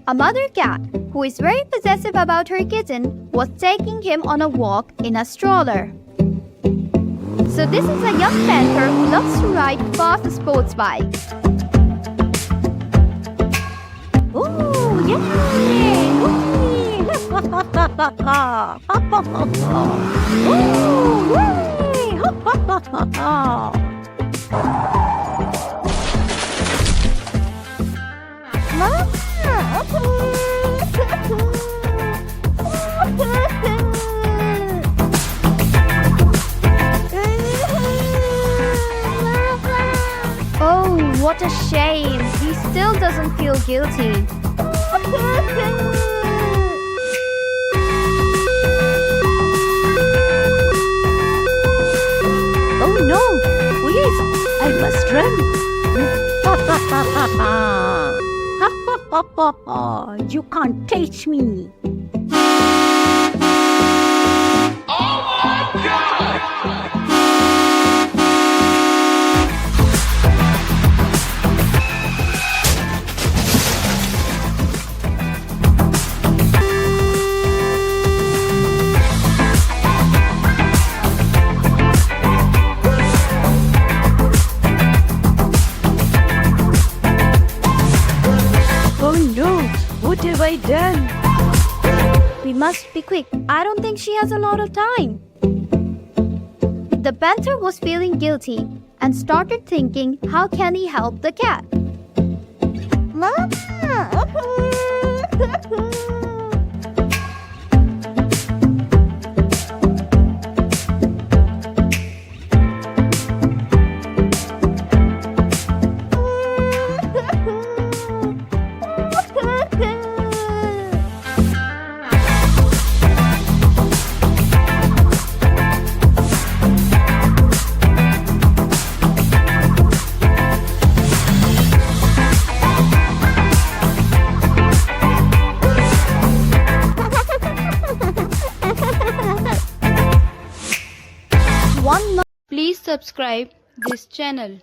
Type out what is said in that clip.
A mother cat, who is very possessive about her kitten, was taking him on a walk in a stroller. So this is a young panther who loves to ride fast sports bikes. Ooh, yay! Ooh, Oh, what a shame. He still doesn't feel guilty. Oh no! Please, I must run. You can't touch me. Oh no! What have I done? We must be quick. I don't think she has a lot of time. The panther was feeling guilty and started thinking, how can he help the cat? Please subscribe this channel.